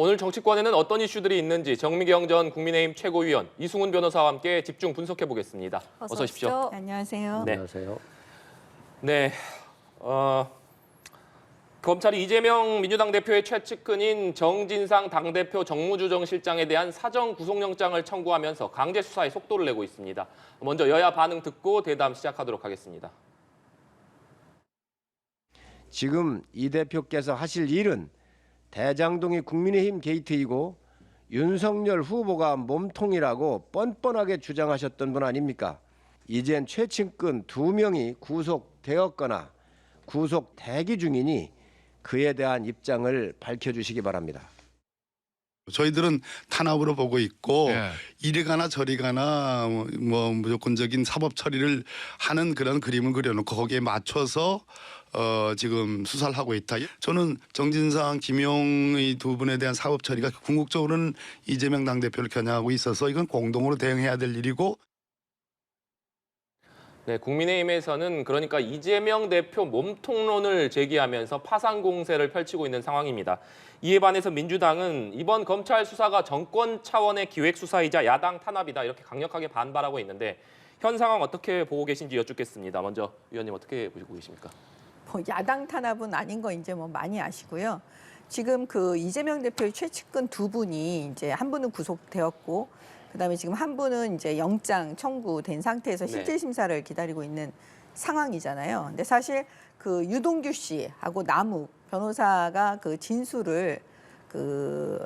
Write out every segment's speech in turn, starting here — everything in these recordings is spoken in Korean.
오늘 정치권에는 어떤 이슈들이 있는지 정미경 전 국민의힘 최고위원 이승훈 변호사와 함께 집중 분석해 보겠습니다. 어서 오십시오. 안녕하세요. 네. 안녕하세요. 네. 검찰이 이재명 민주당 대표의 최측근인 정진상 당대표 정무조정실장에 대한 사정 구속영장을 청구하면서 강제 수사에 속도를 내고 있습니다. 먼저 여야 반응 듣고 대담 시작하도록 하겠습니다. 지금 이 대표께서 하실 일은 대장동이 국민의힘 게이트이고 윤석열 후보가 몸통이라고 뻔뻔하게 주장하셨던 분 아닙니까? 이젠 최측근 2명이 구속되었거나 구속 대기 중이니 그에 대한 입장을 밝혀주시기 바랍니다. 저희들은 탄압으로 보고 있고 이리 가나 저리 가나 뭐 무조건적인 사법 처리를 하는 그런 그림을 그려놓고 거기에 맞춰서 지금 수사를 하고 있다. 저는 정진상, 김용의 두 분에 대한 사법 처리가 궁극적으로는 이재명 당대표를 겨냥하고 있어서 이건 공동으로 대응해야 될 일이고. 네, 국민의힘에서는 그러니까 이재명 대표 몸통론을 제기하면서 파상 공세를 펼치고 있는 상황입니다. 이에 반해서 민주당은 이번 검찰 수사가 정권 차원의 기획 수사이자 야당 탄압이다 이렇게 강력하게 반발하고 있는데 현 상황 어떻게 보고 계신지 여쭙겠습니다. 먼저 위원님 어떻게 보시고 계십니까? 뭐 야당 탄압은 아닌 거 이제 뭐 많이 아시고요. 지금 그 이재명 대표의 최측근 2분이 이제 한 분은 구속되었고 그다음에 지금 한 분은 이제 영장 청구된 상태에서 실질 심사를 기다리고 있는 상황이잖아요. 근데 사실 그 유동규 씨하고 남욱 변호사가 그 진술을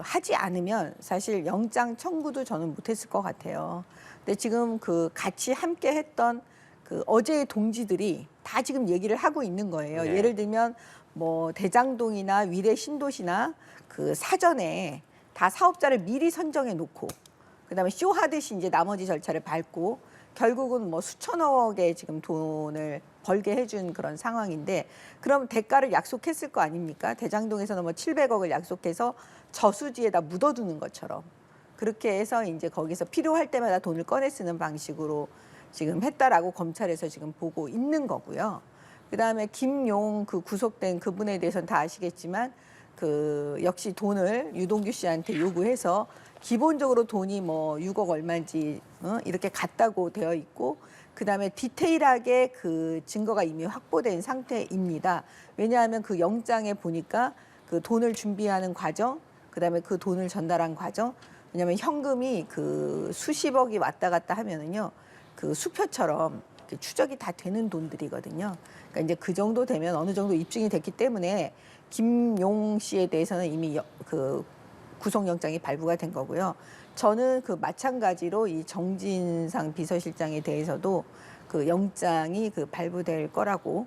하지 않으면 사실 영장 청구도 저는 못했을 것 같아요. 근데 지금 그 같이 함께 했던 그 어제의 동지들이 다 지금 얘기를 하고 있는 거예요. 네. 예를 들면 뭐 대장동이나 위례 신도시나 그 사전에 다 사업자를 미리 선정해 놓고 그다음에 쇼하듯이 이제 나머지 절차를 밟고 결국은 뭐 수천억의 지금 돈을 벌게 해준 그런 상황인데 그럼 대가를 약속했을 거 아닙니까? 대장동에서는 뭐 700억을 약속해서 저수지에다 묻어두는 것처럼 그렇게 해서 이제 거기서 필요할 때마다 돈을 꺼내 쓰는 방식으로 지금 했다라고 검찰에서 지금 보고 있는 거고요. 그다음에 김용 그 구속된 그분에 대해서는 다 아시겠지만 그 역시 돈을 유동규 씨한테 요구해서 기본적으로 돈이 뭐 6억 얼마인지 이렇게 갔다고 되어 있고 그다음에 디테일하게 그 증거가 이미 확보된 상태입니다. 왜냐하면 그 영장에 보니까 그 돈을 준비하는 과정, 그다음에 그 돈을 전달한 과정, 왜냐하면 현금이 그 수십억이 왔다 갔다 하면은요, 그 수표처럼 추적이 다 되는 돈들이거든요. 그러니까 이제 그 정도 되면 어느 정도 입증이 됐기 때문에 김용 씨에 대해서는 이미 그 구속영장이 발부가 된 거고요. 저는 그 마찬가지로 이 정진상 비서실장에 대해서도 그 영장이 그 발부될 거라고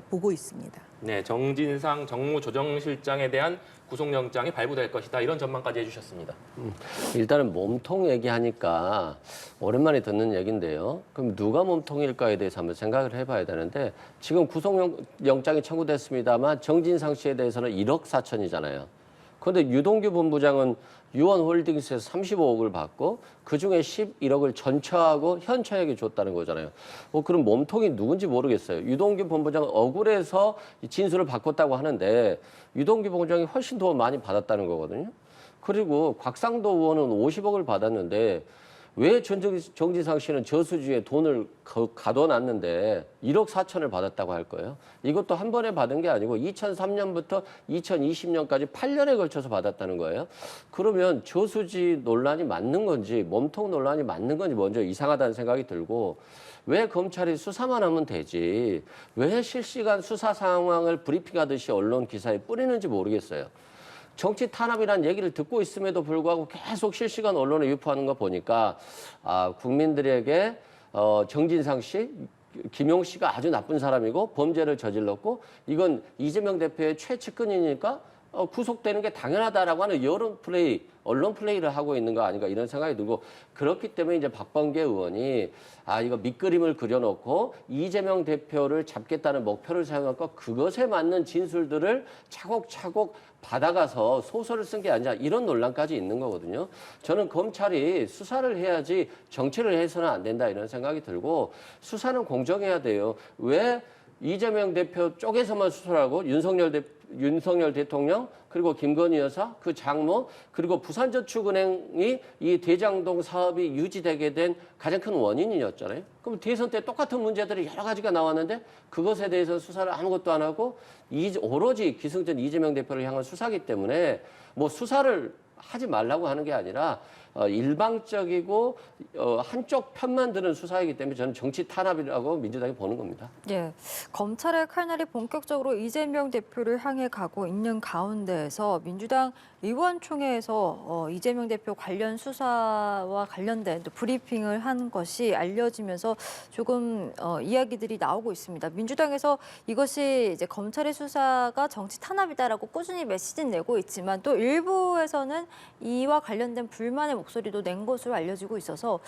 보고 있습니다. 네, 정진상 정무조정실장에 대한 구속영장이 발부될 것이다 이런 전망까지 해주셨습니다. 일단은 몸통 얘기하니까 오랜만에 듣는 얘기인데요. 그럼 누가 몸통일까에 대해서 한번 생각을 해봐야 되는데 지금 구속영장이 청구됐습니다만 정진상 씨에 대해서는 1억 4천이잖아요. 그런데 유동규 본부장은 유원홀딩스에서 35억을 받고 그중에 11억을 전처하고 현처에게 줬다는 거잖아요. 그럼 몸통이 누군지 모르겠어요. 유동규 본부장은 억울해서 진술을 바꿨다고 하는데 유동규 본부장이 훨씬 더 많이 받았다는 거거든요. 그리고 곽상도 의원은 50억을 받았는데 왜 정진상 씨는 저수지에 돈을 가둬놨는데 1억 4천을 받았다고 할 거예요? 이것도 한 번에 받은 게 아니고 2003년부터 2020년까지 8년에 걸쳐서 받았다는 거예요. 그러면 저수지 논란이 맞는 건지 몸통 논란이 맞는 건지 먼저 이상하다는 생각이 들고 왜 검찰이 수사만 하면 되지 왜 실시간 수사 상황을 브리핑하듯이 언론 기사에 뿌리는지 모르겠어요. 정치 탄압이라는 얘기를 듣고 있음에도 불구하고 계속 실시간 언론에 유포하는 거 보니까 국민들에게 정진상 씨, 김용 씨가 아주 나쁜 사람이고 범죄를 저질렀고 이건 이재명 대표의 최측근이니까 구속되는 게 당연하다라고 하는 여론 플레이, 언론 플레이를 하고 있는 거 아닌가 이런 생각이 들고 그렇기 때문에 이제 박범계 의원이 이거 밑그림을 그려놓고 이재명 대표를 잡겠다는 목표를 세워놓고 그것에 맞는 진술들을 차곡차곡 받아가서 소설을 쓴 게 아니냐 이런 논란까지 있는 거거든요. 저는 검찰이 수사를 해야지 정치를 해서는 안 된다 이런 생각이 들고 수사는 공정해야 돼요. 왜 이재명 대표 쪽에서만 수사하고 윤석열 대통령 그리고 김건희 여사, 그 장모, 그리고 부산저축은행이 이 대장동 사업이 유지되게 된 가장 큰 원인이었잖아요. 그럼 대선 때 똑같은 문제들이 여러 가지가 나왔는데 그것에 대해서 수사를 아무것도 안 하고 오로지 기승전 이재명 대표를 향한 수사기 때문에 뭐 수사를 하지 말라고 하는 게 아니라 일방적이고 한쪽 편만 드는 수사이기 때문에 저는 정치 탄압이라고 민주당이 보는 겁니다. 예, 검찰의 칼날이 본격적으로 이재명 대표를 향해 가고 있는 가운데에서 민주당 의원총회에서 이재명 대표 관련 수사와 관련된 또 브리핑을 한 것이 알려지면서 조금 이야기들이 나오고 있습니다. 민주당에서 이것이 이제 검찰의 수사가 정치 탄압이다라고 꾸준히 메시지는 내고 있지만 또 일부에서는 이와 관련된 불만의 목소리도 낸 것으로 알려지고 있어서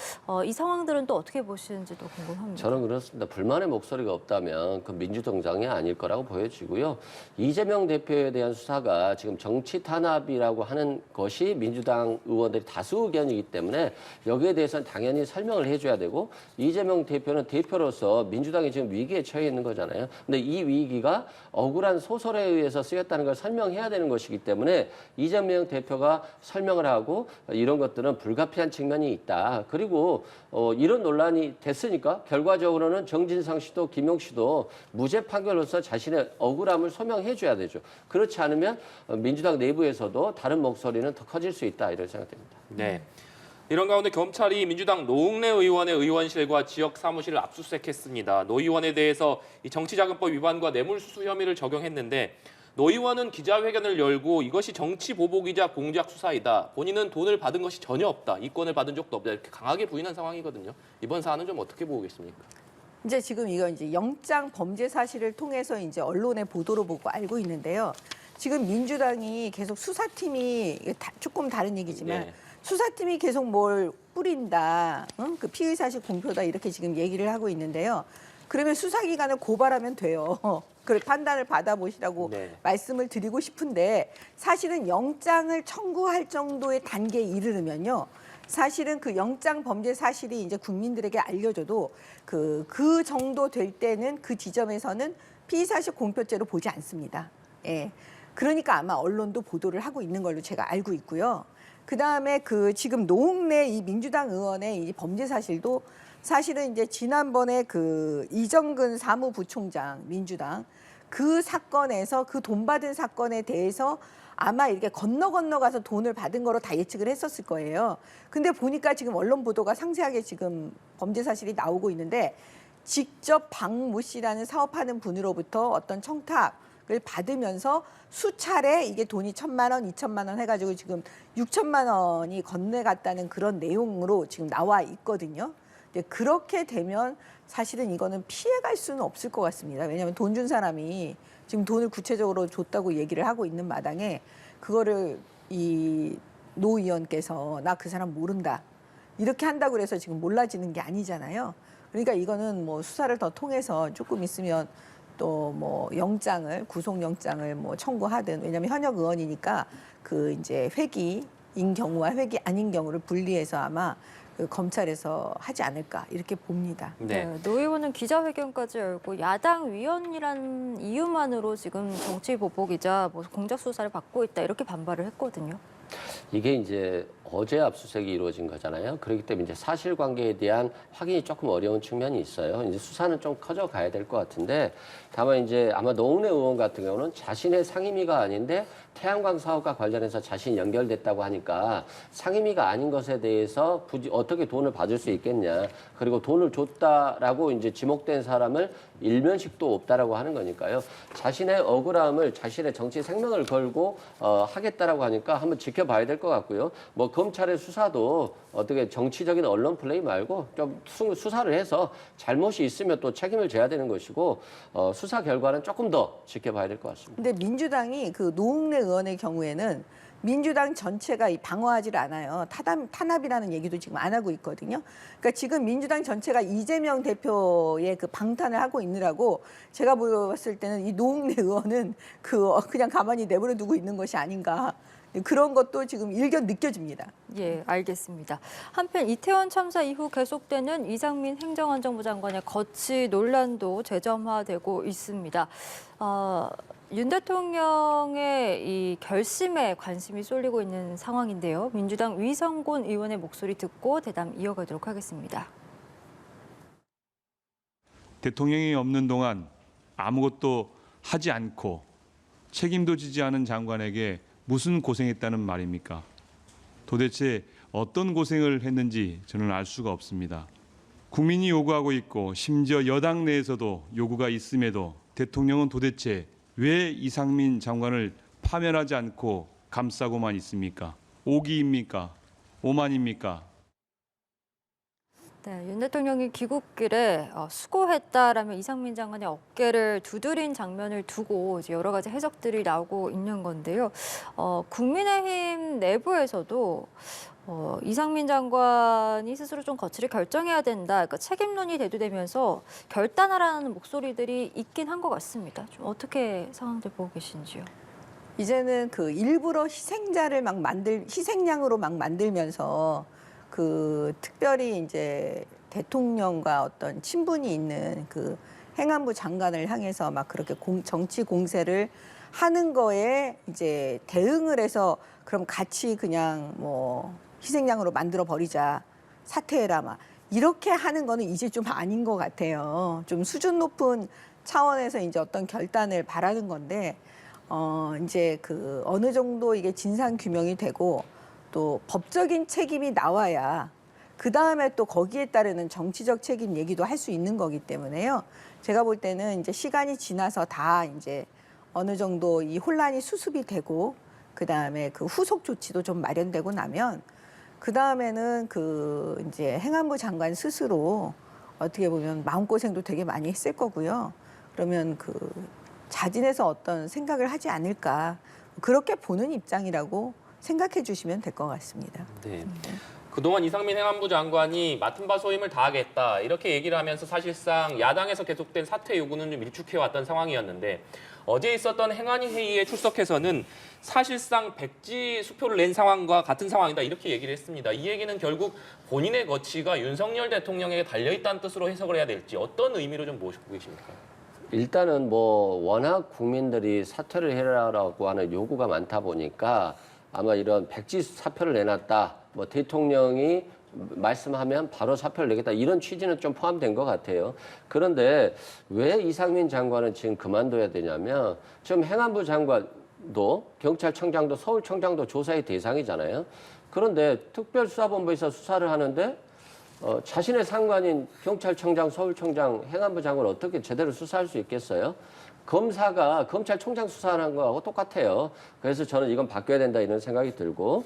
이 상황들은 또 어떻게 보시는지도 궁금합니다. 저는 그렇습니다. 불만의 목소리가 없다면 그 민주당장이 아닐 거라고 보여지고요. 이재명 대표에 대한 수사가 지금 정치 탄압이라고 하는 것이 민주당 의원들이 다수 의견이기 때문에 여기에 대해서는 당연히 설명을 해줘야 되고 이재명 대표는 대표로서 민주당이 지금 위기에 처해 있는 거잖아요. 근데 이 위기가 억울한 소설에 의해서 쓰였다는 걸 설명해야 되는 것이기 때문에 이재명 대표가 설명을 하고 이런 것들은 불가피한 측면이 있다. 그리고 이런 논란이 됐으니까 결과적으로는 정진상 씨도 김용 씨도 무죄 판결로서 자신의 억울함을 소명해 줘야 되죠. 그렇지 않으면 민주당 내부에서도 다른 목소리는 더 커질 수 있다. 이런 생각됩니다. 네. 이런 가운데 경찰이 민주당 노웅래 의원의 의원실과 지역 사무실을 압수수색했습니다. 노 의원에 대해서 이 정치자금법 위반과 뇌물수수 혐의를 적용했는데 노 의원은 기자회견을 열고 이것이 정치 보복이자 공작 수사이다. 본인은 돈을 받은 것이 전혀 없다. 이권을 받은 적도 없다. 이렇게 강하게 부인한 상황이거든요. 이번 사안은 좀 어떻게 보고 계십니까? 이제 지금 이거 이제 영장 범죄 사실을 통해서 이제 언론의 보도로 보고 알고 있는데요. 지금 민주당이 계속 수사팀이 조금 다른 얘기지만 네. 수사팀이 계속 뭘 뿌린다, 응? 그 피의 사실 공표다 이렇게 지금 얘기를 하고 있는데요. 그러면 수사기관을 고발하면 돼요. 그 판단을 받아보시라고 네. 말씀을 드리고 싶은데 사실은 영장을 청구할 정도의 단계에 이르르면요. 사실은 그 영장 범죄 사실이 이제 국민들에게 알려져도 그 정도 될 때는 그 지점에서는 피의사실 공표죄로 보지 않습니다. 예. 그러니까 아마 언론도 보도를 하고 있는 걸로 제가 알고 있고요. 그다음에 그 지금 노웅래 이 민주당 의원의 이 범죄 사실도 사실은 이제 지난번에 그 이정근 사무부총장 민주당 그 사건에서 그 돈 받은 사건에 대해서 아마 이렇게 건너가서 돈을 받은 거로 다 예측을 했었을 거예요. 근데 보니까 지금 언론 보도가 상세하게 지금 범죄 사실이 나오고 있는데 직접 박모 씨라는 사업하는 분으로부터 어떤 청탁을 받으면서 수차례 이게 돈이 1,000만 원, 2,000만 원 해가지고 지금 6천만 원이 건네갔다는 그런 내용으로 지금 나와 있거든요. 근데 그렇게 되면 사실은 이거는 피해갈 수는 없을 것 같습니다. 왜냐하면 돈 준 사람이 지금 돈을 구체적으로 줬다고 얘기를 하고 있는 마당에 그거를 이 노 의원께서 나 그 사람 모른다 이렇게 한다고 해서 지금 몰라지는 게 아니잖아요. 그러니까 이거는 뭐 수사를 더 통해서 조금 있으면 또 뭐 영장을 구속영장을 뭐 청구하든 왜냐하면 현역 의원이니까 그 이제 회기인 경우와 회기 아닌 경우를 분리해서 아마 그 검찰에서 하지 않을까 이렇게 봅니다. 네. 노 의원은 기자회견까지 열고 야당 위원이란 이유만으로 지금 정치 보복이자 뭐 공작 수사를 받고 있다 이렇게 반발을 했거든요. 이게 이제 어제 압수수색이 이루어진 거잖아요. 그렇기 때문에 이제 사실관계에 대한 확인이 조금 어려운 측면이 있어요. 이제 수사는 좀 커져가야 될 것 같은데 다만 이제 아마 노웅래 의원 같은 경우는 자신의 상임위가 아닌데 태양광 사업과 관련해서 자신이 연결됐다고 하니까 상임위가 아닌 것에 대해서 굳이 어떻게 돈을 받을 수 있겠냐. 그리고 돈을 줬다라고 이제 지목된 사람을 일면식도 없다라고 하는 거니까요. 자신의 억울함을 자신의 정치 생명을 걸고 하겠다라고 하니까 한번 지켜봐야 될 것 같고요. 뭐 검찰의 수사도 어떻게 정치적인 언론 플레이 말고 좀 수사를 해서 잘못이 있으면 또 책임을 져야 되는 것이고 수사 결과는 조금 더 지켜봐야 될 것 같습니다. 근데 민주당이 그 노웅래 의원의 경우에는 민주당 전체가 방어하지를 않아요. 탄압이라는 얘기도 지금 안 하고 있거든요. 그러니까 지금 민주당 전체가 이재명 대표의 그 방탄을 하고 있느라고 제가 보았을 때는 이 노웅래 의원은 그냥 가만히 내버려 두고 있는 것이 아닌가. 그런 것도 지금 일견 느껴집니다. 예, 알겠습니다. 한편 이태원 참사 이후 계속되는 이상민 행정안전부 장관의 거취 논란도 재점화되고 있습니다. 윤 대통령의 이 결심에 관심이 쏠리고 있는 상황인데요. 민주당 위성곤 의원의 목소리 듣고 대담 이어가도록 하겠습니다. 대통령이 없는 동안 아무것도 하지 않고 책임도 지지 않은 장관에게 무슨 고생했다는 말입니까? 도대체 어떤 고생을 했는지 저는 알 수가 없습니다. 국민이 요구하고 있고 심지어 여당 내에서도 요구가 있음에도 대통령은 도대체 왜 이상민 장관을 파면하지 않고 감싸고만 있습니까? 오기입니까? 오만입니까? 네, 윤 대통령이 귀국길에 수고했다라며 이상민 장관의 어깨를 두드린 장면을 두고 이제 여러 가지 해석들이 나오고 있는 건데요. 국민의힘 내부에서도 이상민 장관이 스스로 좀 거취를 결정해야 된다, 그러니까 책임론이 대두되면서 결단하라는 목소리들이 있긴 한 것 같습니다. 좀 어떻게 상황들 보고 계신지요? 이제는 그 일부러 희생양으로 막 만들면서 그 특별히 이제 대통령과 어떤 친분이 있는 그 행안부 장관을 향해서 막 그렇게 정치 공세를 하는 거에 이제 대응을 해서 그럼 같이 그냥 뭐 희생양으로 만들어 버리자, 사퇴해라, 막 이렇게 하는 거는 이제 좀 아닌 것 같아요. 좀 수준 높은 차원에서 이제 어떤 결단을 바라는 건데, 이제 그 어느 정도 이게 진상 규명이 되고 또 법적인 책임이 나와야 그 다음에 또 거기에 따르는 정치적 책임 얘기도 할 수 있는 거기 때문에요. 제가 볼 때는 이제 시간이 지나서 다 이제 어느 정도 이 혼란이 수습이 되고 그 다음에 그 후속 조치도 좀 마련되고 나면 그 다음에는 그 이제 행안부 장관 스스로 어떻게 보면 마음고생도 되게 많이 했을 거고요. 그러면 그 자진해서 어떤 생각을 하지 않을까, 그렇게 보는 입장이라고 생각해 주시면 될 것 같습니다. 네. 그동안 이상민 행안부 장관이 맡은 바 소임을 다하겠다 이렇게 얘기를 하면서 사실상 야당에서 계속된 사퇴 요구는 좀 일축해왔던 상황이었는데, 어제 있었던 행안위 회의에 출석해서는 사실상 백지 수표를 낸 상황과 같은 상황이다 이렇게 얘기를 했습니다. 이 얘기는 결국 본인의 거취가 윤석열 대통령에게 달려있다는 뜻으로 해석을 해야 될지 어떤 의미로 좀 보시고 계십니까? 일단은 뭐 워낙 국민들이 사퇴를 해라라고 하는 요구가 많다 보니까 아마 이런 백지 사표를 내놨다, 뭐 대통령이 말씀하면 바로 사표를 내겠다, 이런 취지는 좀 포함된 것 같아요. 그런데 왜 이상민 장관은 지금 그만둬야 되냐면, 지금 행안부 장관도 경찰청장도 서울청장도 조사의 대상이잖아요. 그런데 특별수사본부에서 수사를 하는데 자신의 상관인 경찰청장, 서울청장, 행안부 장관을 어떻게 제대로 수사할 수 있겠어요? 검사가 검찰총장 수사하는 거하고 똑같아요. 그래서 저는 이건 바뀌어야 된다 이런 생각이 들고,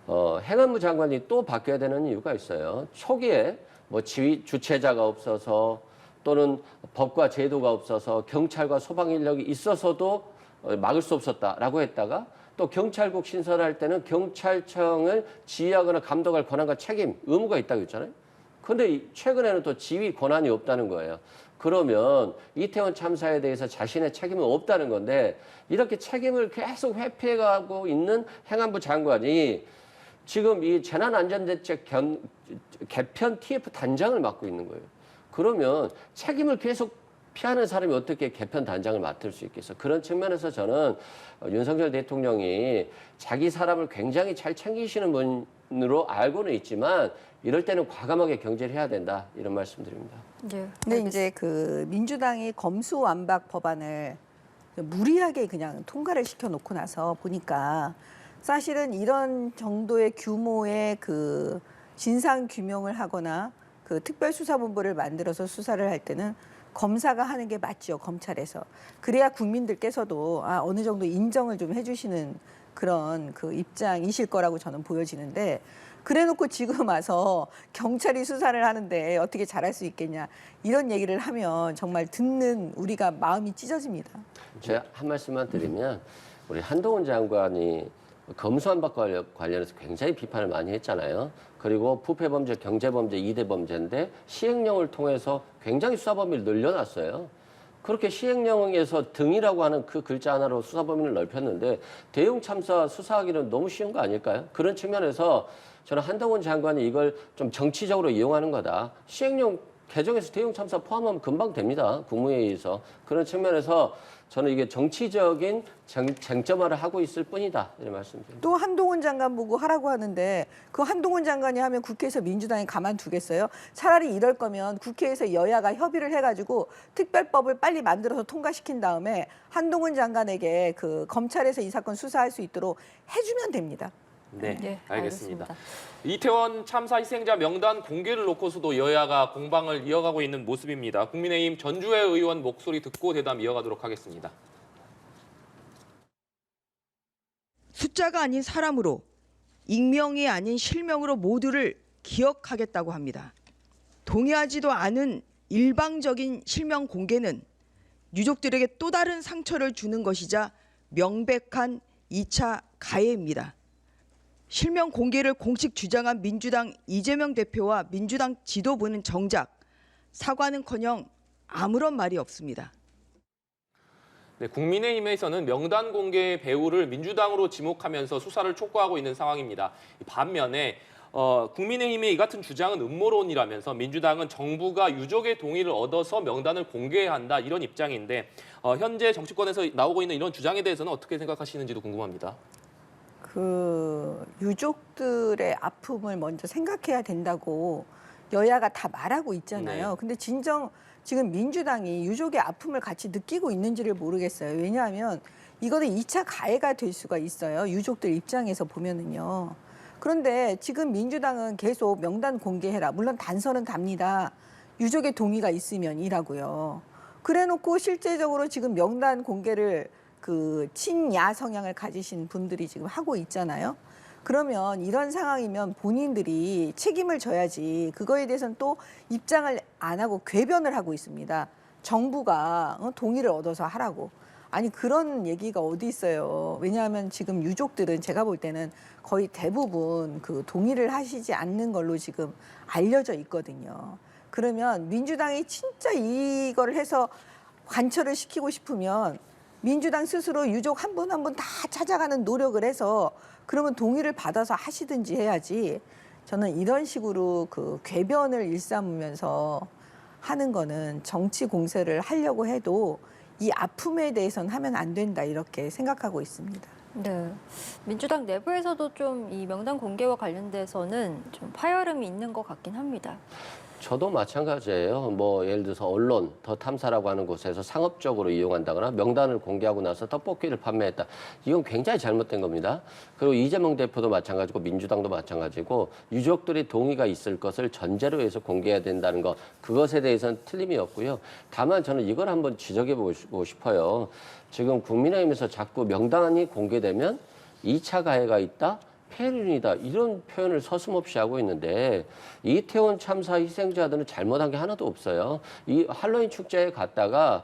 행안부 장관이 또 바뀌어야 되는 이유가 있어요. 초기에 뭐 지휘 주체자가 없어서 또는 법과 제도가 없어서 경찰과 소방 인력이 있어서도 막을 수 없었다라고 했다가, 또 경찰국 신설할 때는 경찰청을 지휘하거나 감독할 권한과 책임, 의무가 있다고 했잖아요. 그런데 최근에는 또 지휘 권한이 없다는 거예요. 그러면 이태원 참사에 대해서 자신의 책임은 없다는 건데, 이렇게 책임을 계속 회피해가고 있는 행안부 장관이 지금 이 재난안전대책 개편 TF 단장을 맡고 있는 거예요. 그러면 책임을 계속 피하는 사람이 어떻게 개편 단장을 맡을 수 있겠어? 그런 측면에서 저는 윤석열 대통령이 자기 사람을 굉장히 잘 챙기시는 분으로 알고는 있지만, 이럴 때는 과감하게 경제를 해야 된다, 이런 말씀드립니다. 네. 근데 이제 그 민주당이 검수완박 법안을 무리하게 그냥 통과를 시켜놓고 나서 보니까 사실은 이런 정도의 규모의 그 진상 규명을 하거나 그 특별수사본부를 만들어서 수사를 할 때는 검사가 하는 게 맞죠, 검찰에서. 그래야 국민들께서도 어느 정도 인정을 좀 해주시는 그런 그 입장이실 거라고 저는 보여지는데, 그래놓고 지금 와서 경찰이 수사를 하는데 어떻게 잘할 수 있겠냐, 이런 얘기를 하면 정말 듣는 우리가 마음이 찢어집니다. 제가 한 말씀만 드리면, 우리 한동훈 장관이 검수완박 관련해서 굉장히 비판을 많이 했잖아요. 그리고 부패범죄, 경제범죄, 2대 범죄인데 시행령을 통해서 굉장히 수사 범위를 늘려놨어요. 그렇게 시행령에서 등이라고 하는 그 글자 하나로 수사 범위를 넓혔는데 대형 참사 수사하기는 너무 쉬운 거 아닐까요? 그런 측면에서 저는 한동훈 장관이 이걸 좀 정치적으로 이용하는 거다. 시행령 개정해서 대형 참사 포함하면 금방 됩니다, 국무회의에서. 그런 측면에서 저는 이게 정치적인 쟁점화를 하고 있을 뿐이다 이런 말씀드립니다. 또 한동훈 장관 보고 하라고 하는데 그 한동훈 장관이 하면 국회에서 민주당이 가만두겠어요? 차라리 이럴 거면 국회에서 여야가 협의를 해가지고 특별법을 빨리 만들어서 통과시킨 다음에 한동훈 장관에게 그 검찰에서 이 사건 수사할 수 있도록 해주면 됩니다. 네, 네, 알겠습니다. 알겠습니다. 이태원 참사 희생자 명단 공개를 놓고서도 여야가 공방을 이어가고 있는 모습입니다. 국민의힘 전주혜 의원 목소리 듣고 대담 이어가도록 하겠습니다. 숫자가 아닌 사람으로, 익명이 아닌 실명으로 모두를 기억하겠다고 합니다. 동의하지도 않은 일방적인 실명 공개는 유족들에게 또 다른 상처를 주는 것이자 명백한 2차 가해입니다. 실명 공개를 공식 주장한 민주당 이재명 대표와 민주당 지도부는 정작 사과는커녕 아무런 말이 없습니다. 네, 국민의힘에서는 명단 공개 배후를 민주당으로 지목하면서 수사를 촉구하고 있는 상황입니다. 반면에 국민의힘의 이 같은 주장은 음모론이라면서 민주당은 정부가 유족의 동의를 얻어서 명단을 공개해야 한다 이런 입장인데 현재 정치권에서 나오고 있는 이런 주장에 대해서는 어떻게 생각하시는지도 궁금합니다. 그 유족들의 아픔을 먼저 생각해야 된다고 여야가 다 말하고 있잖아요. 네. 근데 진정 지금 민주당이 유족의 아픔을 같이 느끼고 있는지를 모르겠어요. 왜냐하면 이거는 2차 가해가 될 수가 있어요. 유족들 입장에서 보면은요. 그런데 지금 민주당은 계속 명단 공개해라. 물론 단서는 답니다. 유족의 동의가 있으면이라고요. 그래놓고 실제적으로 지금 명단 공개를 그 친야 성향을 가지신 분들이 지금 하고 있잖아요. 그러면 이런 상황이면 본인들이 책임을 져야지 그거에 대해서는 또 입장을 안 하고 궤변을 하고 있습니다. 정부가 동의를 얻어서 하라고. 아니 그런 얘기가 어디 있어요. 왜냐하면 지금 유족들은 제가 볼 때는 거의 대부분 그 동의를 하시지 않는 걸로 지금 알려져 있거든요. 그러면 민주당이 진짜 이거를 해서 관철을 시키고 싶으면 민주당 스스로 유족 한 분 한 분 다 찾아가는 노력을 해서 그러면 동의를 받아서 하시든지 해야지 저는 이런 식으로 그 궤변을 일삼으면서 하는 거는 정치 공세를 하려고 해도 이 아픔에 대해서는 하면 안 된다 이렇게 생각하고 있습니다. 네, 민주당 내부에서도 좀 이 명단 공개와 관련돼서는 좀 파열음이 있는 것 같긴 합니다. 저도 마찬가지예요. 뭐 예를 들어서 언론, 더 탐사라고 하는 곳에서 상업적으로 이용한다거나 명단을 공개하고 나서 떡볶이를 판매했다. 이건 굉장히 잘못된 겁니다. 그리고 이재명 대표도 마찬가지고 민주당도 마찬가지고 유족들이 동의가 있을 것을 전제로 해서 공개해야 된다는 것, 그것에 대해서는 틀림이 없고요. 다만 저는 이걸 한번 지적해보고 싶어요. 지금 국민의힘에서 자꾸 명단이 공개되면 2차 가해가 있다? 폐륜이다 이런 표현을 서슴없이 하고 있는데 이태원 참사 희생자들은 잘못한 게 하나도 없어요. 이 할로윈 축제에 갔다가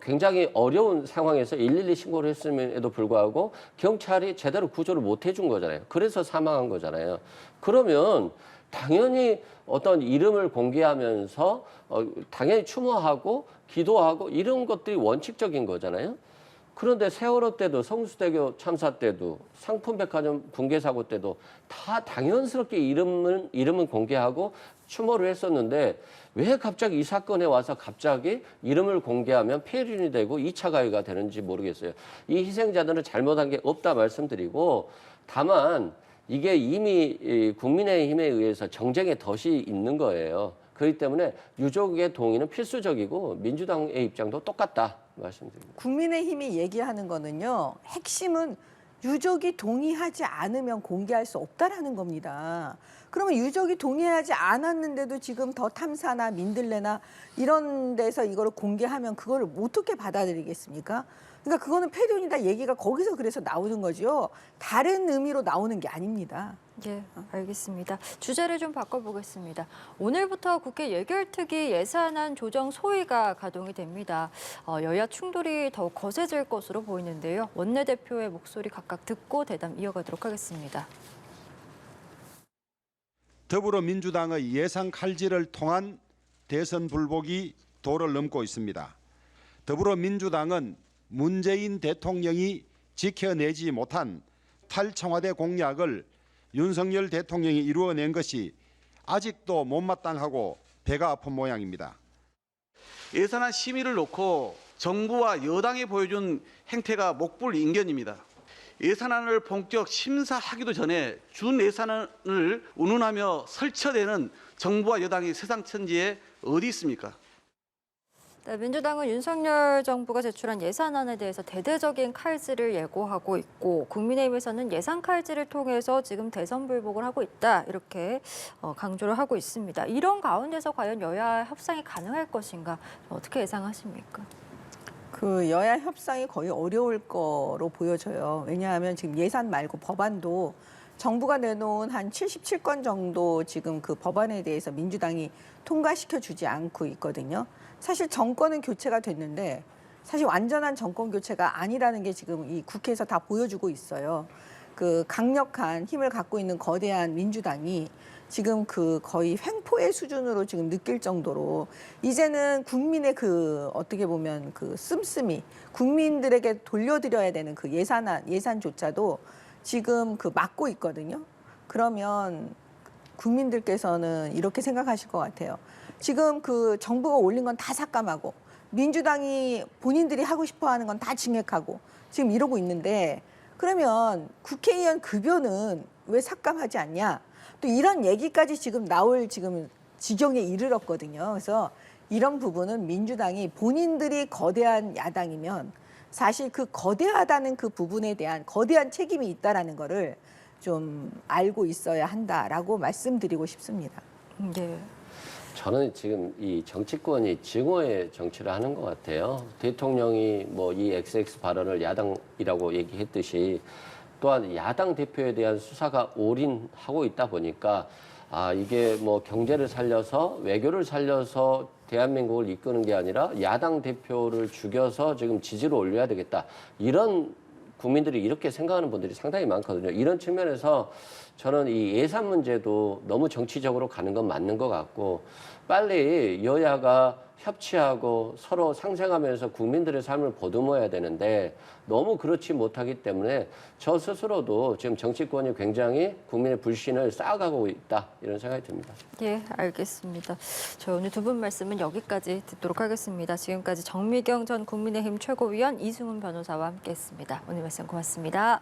굉장히 어려운 상황에서 112 신고를 했음에도 불구하고 경찰이 제대로 구조를 못 해준 거잖아요. 그래서 사망한 거잖아요. 그러면 당연히 어떤 이름을 공개하면서 당연히 추모하고 기도하고 이런 것들이 원칙적인 거잖아요. 그런데 세월호 때도 성수대교 참사 때도 상품백화점 붕괴 사고 때도 다 당연스럽게 이름은 공개하고 추모를 했었는데 왜 갑자기 이 사건에 와서 갑자기 이름을 공개하면 폐륜이 되고 2차 가해가 되는지 모르겠어요. 이 희생자들은 잘못한 게 없다 말씀드리고 다만 이게 이미 국민의힘에 의해서 정쟁의 덫이 있는 거예요. 그렇기 때문에 유족의 동의는 필수적이고 민주당의 입장도 똑같다 말씀드립니다. 국민의힘이 얘기하는 거는요. 핵심은 유족이 동의하지 않으면 공개할 수 없다라는 겁니다. 그러면 유족이 동의하지 않았는데도 지금 더 탐사나 민들레나 이런 데서 이거를 공개하면 그걸 어떻게 받아들이겠습니까? 그러니까 그거는 폐륜이다 얘기가 거기서 그래서 나오는 거죠. 다른 의미로 나오는 게 아닙니다. 예, 알겠습니다. 주제를 좀 바꿔보겠습니다. 오늘부터 국회 예결특위 예산안 조정 소위가 가동이 됩니다. 여야 충돌이 더욱 거세질 것으로 보이는데요. 원내대표의 목소리 각각 듣고 대담 이어가도록 하겠습니다. 더불어민주당의 예상 칼질을 통한 대선 불복이 도를 넘고 있습니다. 더불어민주당은 문재인 대통령이 지켜내지 못한 탈청와대 공약을 윤석열 대통령이 이루어낸 것이 아직도 못마땅하고 배가 아픈 모양입니다. 예산안 심의를 놓고 정부와 여당이 보여준 행태가 목불인견입니다. 예산안을 본격 심사하기도 전에 준 예산안을 운운하며 설쳐대는 정부와 여당이 세상 천지에 어디 있습니까? 네, 민주당은 윤석열 정부가 제출한 예산안에 대해서 대대적인 칼질을 예고하고 있고 국민의힘에서는 예산 칼질을 통해서 지금 대선 불복을 하고 있다 이렇게 강조를 하고 있습니다. 이런 가운데서 과연 여야 협상이 가능할 것인가 어떻게 예상하십니까? 그 여야 협상이 거의 어려울 거로 보여져요. 왜냐하면 지금 예산 말고 법안도 정부가 내놓은 한 77건 정도 지금 그 법안에 대해서 민주당이 통과시켜 주지 않고 있거든요. 사실 정권은 교체가 됐는데 사실 완전한 정권 교체가 아니라는 게 지금 이 국회에서 다 보여주고 있어요. 그 강력한 힘을 갖고 있는 거대한 민주당이 지금 그 거의 횡포의 수준으로 지금 느낄 정도로 이제는 국민의 그 어떻게 보면 그 씀씀이 국민들에게 돌려드려야 되는 그 예산조차도 지금 그 막고 있거든요. 그러면 국민들께서는 이렇게 생각하실 것 같아요. 지금 그 정부가 올린 건 다 삭감하고 민주당이 본인들이 하고 싶어 하는 건 다 증액하고 지금 이러고 있는데 그러면 국회의원 급여는 왜 삭감하지 않냐? 또 이런 얘기까지 지금 나올 지금 지경에 이르렀거든요. 그래서 이런 부분은 민주당이 본인들이 거대한 야당이면 사실 그 거대하다는 그 부분에 대한 거대한 책임이 있다라는 거를 좀 알고 있어야 한다라고 말씀드리고 싶습니다. 네. 저는 지금 이 정치권이 증오의 정치를 하는 것 같아요. 대통령이 뭐 이 XX 발언을 야당이라고 얘기했듯이 또한 야당 대표에 대한 수사가 올인하고 있다 보니까 이게 뭐 경제를 살려서 외교를 살려서 대한민국을 이끄는 게 아니라 야당 대표를 죽여서 지금 지지를 올려야 되겠다. 이런 국민들이 이렇게 생각하는 분들이 상당히 많거든요. 이런 측면에서 저는 이 예산 문제도 너무 정치적으로 가는 건 맞는 것 같고 빨리 여야가 협치하고 서로 상생하면서 국민들의 삶을 보듬어야 되는데 너무 그렇지 못하기 때문에 저 스스로도 지금 정치권이 굉장히 국민의 불신을 쌓아가고 있다 이런 생각이 듭니다. 예, 알겠습니다. 저희 오늘 두 분 말씀은 여기까지 듣도록 하겠습니다. 지금까지 정미경 전 국민의힘 최고위원 이승훈 변호사와 함께했습니다. 오늘 말씀 고맙습니다.